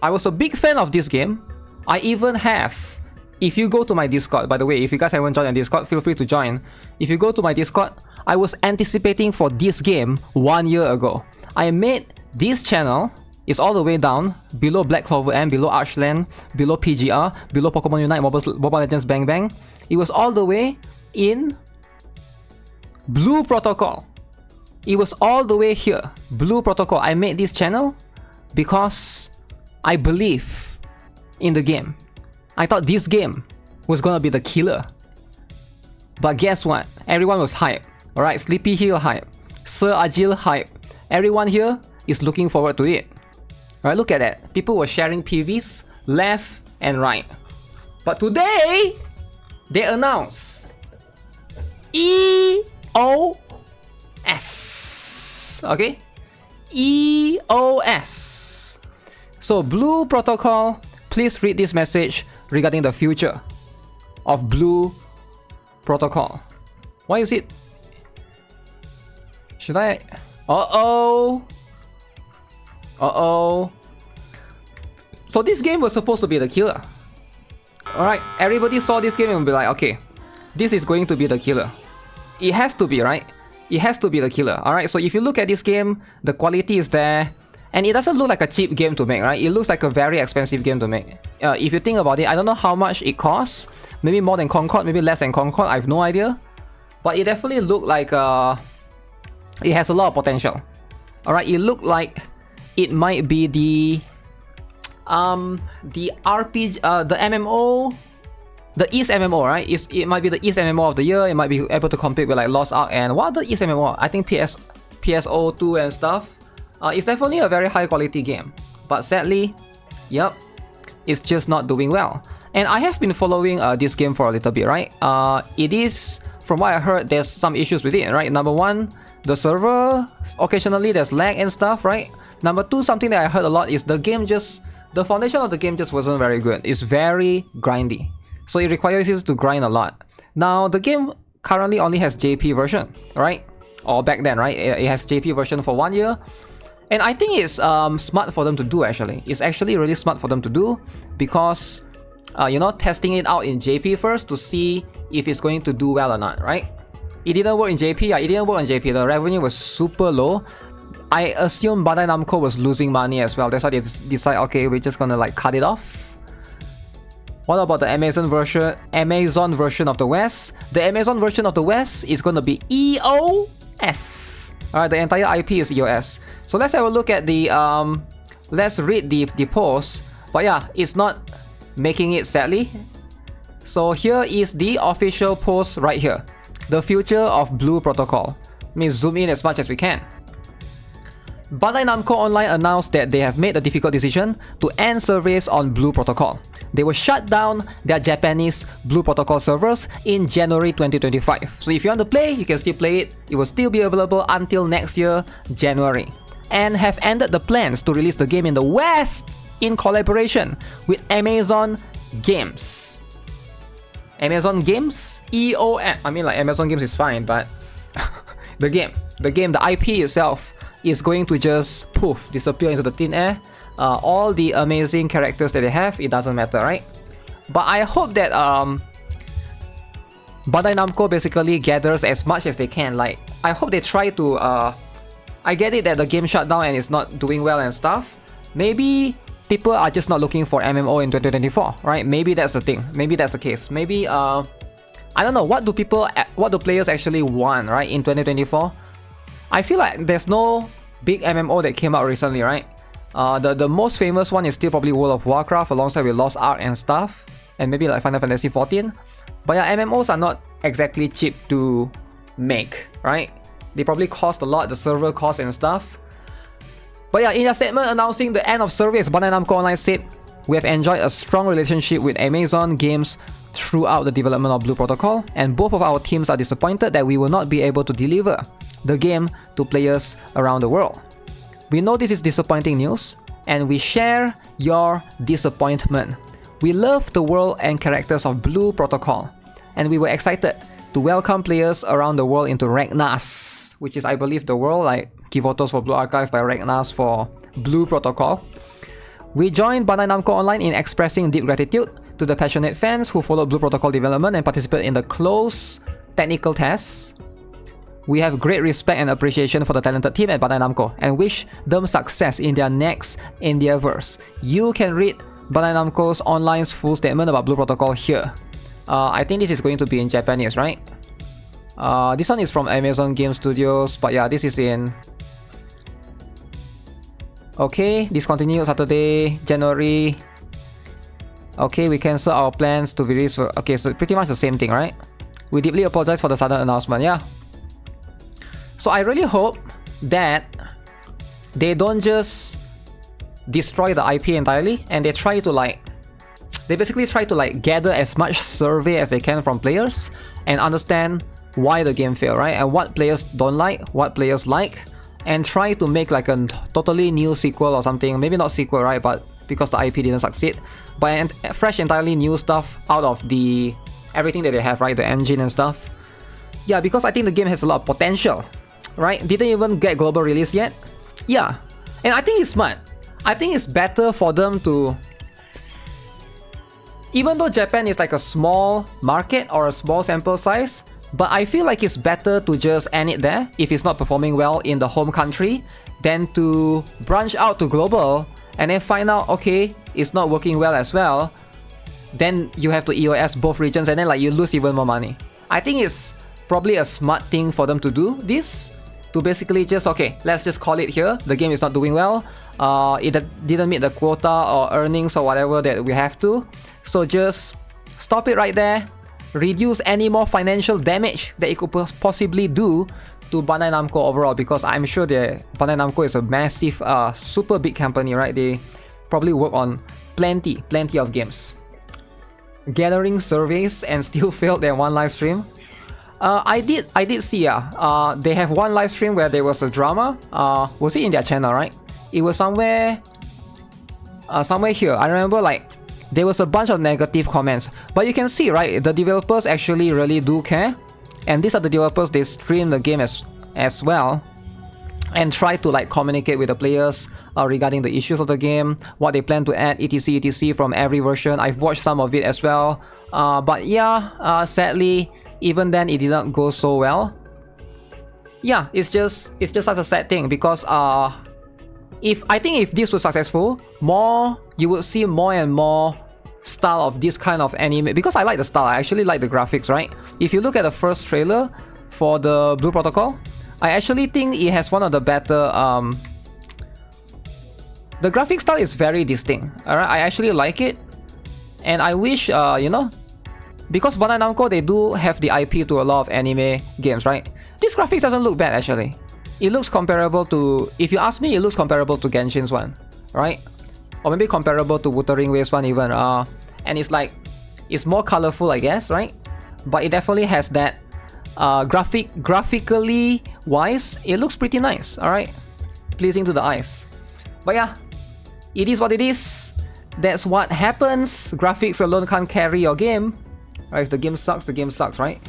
I was a big fan of this game. I even have, if you go to my Discord, by the way, if you guys haven't joined my Discord, feel free to join. If you go to my Discord, I was anticipating for this game 1 year ago. I made this channel, it's all the way down, below Black Clover M, below Archland, below PGR, below Pokemon Unite, Mobile Legends Bang Bang. It was all the way in Blue Protocol. It was all the way here, Blue Protocol. I made this channel because I believe in the game. I thought this game was gonna be the killer. But guess what? Everyone was hype. Alright, Sleepy Hill hype. Sir Agil hype. Everyone here is looking forward to it. Alright, look at that. People were sharing PVs left and right. But today, they announced EOS. Okay? EOS. So, Blue Protocol, please read this message regarding the future of Blue Protocol. Why is it? Should I? Uh-oh. Uh-oh. So this game was supposed to be the killer. Alright, everybody saw this game and be like, okay, this is going to be the killer. It has to be, right? It has to be the killer. Alright, so if you look at this game, the quality is there. And it doesn't look like a cheap game to make, right? It looks like a very expensive game to make. If you think about it, I don't know how much it costs. Maybe more than Concord, maybe less than Concord, I have no idea. But it definitely looked like it has a lot of potential. Alright, it looked like it might be the RPG, the MMO, the East MMO, right? It might be the East MMO of the year. It might be able to compete with like Lost Ark and what other East MMO? I think PSO2 and stuff. It's definitely a very high quality game, but sadly, yep, it's just not doing well. And I have been following this game for a little bit, right? It is, from what I heard, there's some issues with it, right? Number one, the server, occasionally there's lag and stuff, right? Number two, something that I heard a lot is the foundation of the game just wasn't very good. It's very grindy, so it requires you to grind a lot. Now, the game currently only has JP version, right? Or back then, right? It has JP version for 1 year. And I think it's smart for them to do, actually. It's actually really smart for them to do because, you know, testing it out in JP first to see if it's going to do well or not, right? It didn't work in JP. Yeah, it didn't work in JP. The revenue was super low. I assume Bandai Namco was losing money as well. That's why they decide, okay, we're just gonna like cut it off. What about the Amazon version of the West? The Amazon version of the West is gonna be EOS. Alright, the entire IP is EOS. So let's have a look at the let's read the post. But yeah, it's not making it, sadly. So here is the official post right here. The future of Blue Protocol. Let me zoom in as much as we can. Bandai Namco Online announced that they have made the difficult decision to end service on Blue Protocol. They will shut down their Japanese Blue Protocol servers in January 2025. So if you want to play, you can still play it. It will still be available until next year, January. And have ended the plans to release the game in the West in collaboration with Amazon Games. Amazon Games? EOM. I mean, like, Amazon Games is fine, but the IP itself is going to just poof, disappear into the thin air. All the amazing characters that they have, it doesn't matter, right? But I hope that Bandai Namco basically gathers as much as they can. Like, I hope they try to I get it that the game shut down and it's not doing well and stuff. Maybe people are just not looking for MMO in 2024, right? Maybe that's the thing. Maybe that's the case. Maybe I don't know, what do players actually want, right, in 2024? I feel like there's no big MMO that came out recently, right? The most famous one is still probably World of Warcraft alongside with Lost Ark and stuff, and maybe like Final Fantasy 14. But yeah, MMOs are not exactly cheap to make, right? They probably cost a lot, the server cost and stuff. But yeah, in a statement announcing the end of service, Bandai Namco Online said, "We have enjoyed a strong relationship with Amazon Games throughout the development of Blue Protocol, and both of our teams are disappointed that we will not be able to deliver the game to players around the world. We know this is disappointing news, and we share your disappointment. We love the world and characters of Blue Protocol, and we were excited to welcome players around the world into Ragnas," which is, I believe, the world, like Kivotos for Blue Archive by Ragnas for Blue Protocol. We join Bandai Namco Online in expressing deep gratitude to the passionate fans who followed Blue Protocol development and participated in the close technical tests. We have great respect and appreciation for the talented team at Bandai Namco and wish them success in their next endeavors. You can read Bandai Namco's online's full statement about Blue Protocol here. I think this is going to be in Japanese, right? This one is from Amazon Game Studios, but yeah, this is in... Okay, discontinued Saturday, January. Okay, we cancel our plans to release for... Okay, so pretty much the same thing, right? We deeply apologize for the sudden announcement, yeah. So I really hope that they don't just destroy the IP entirely and they try to like... They basically try to like gather as much survey as they can from players and understand why the game failed, right? And what players don't like, what players like, and try to make like a totally new sequel or something. Maybe not sequel, right? But because the IP didn't succeed, but fresh, entirely new stuff out of the everything that they have, right? The engine and stuff. Yeah, because I think the game has a lot of potential, right? Didn't even get global release yet. Yeah, and I think it's smart. I think it's better for them to... Even though Japan is like a small market or a small sample size, but I feel like it's better to just end it there if it's not performing well in the home country than to branch out to global and then find out, okay, it's not working well as well. Then you have to EOS both regions and then like you lose even more money. I think it's probably a smart thing for them to do this, to basically just, okay, let's just call it here. The game is not doing well. It didn't meet the quota or earnings or whatever that we have to. So just stop it right there. Reduce any more financial damage that it could possibly do to Bandai Namco overall, because I'm sure that Bandai Namco is a massive, super big company, right? They probably work on plenty of games. Gathering surveys and still failed their one live stream. I did see, they have one live stream where there was a drama. Was it in their channel, right? It was somewhere here. I remember like there was a bunch of negative comments, but you can see, right, the developers actually really do care, and these are the developers, they stream the game as well and try to like communicate with the players regarding the issues of the game, what they plan to add, etc from every version. I've watched some of it as well, but yeah, sadly even then it didn't go so well. Yeah, it's just such a sad thing, because I think if this was successful, you would see more and more style of this kind of anime, because I like the style. I actually like the graphics, right? If you look at the first trailer for the Blue Protocol, I actually think it has one of the better the graphic style is very distinct. Alright, I actually like it, and I wish you know, because Bandai Namco, they do have the IP to a lot of anime games, right? This graphics doesn't look bad actually. It looks comparable to, if you ask me, it looks comparable to Genshin's one, right? Or maybe comparable to Wuthering Waves one even. And it's like, it's more colorful, I guess, right? But it definitely has that graphically wise, it looks pretty nice, alright? Pleasing to the eyes. But yeah, it is what it is. That's what happens. Graphics alone can't carry your game. Right? If the game sucks, right?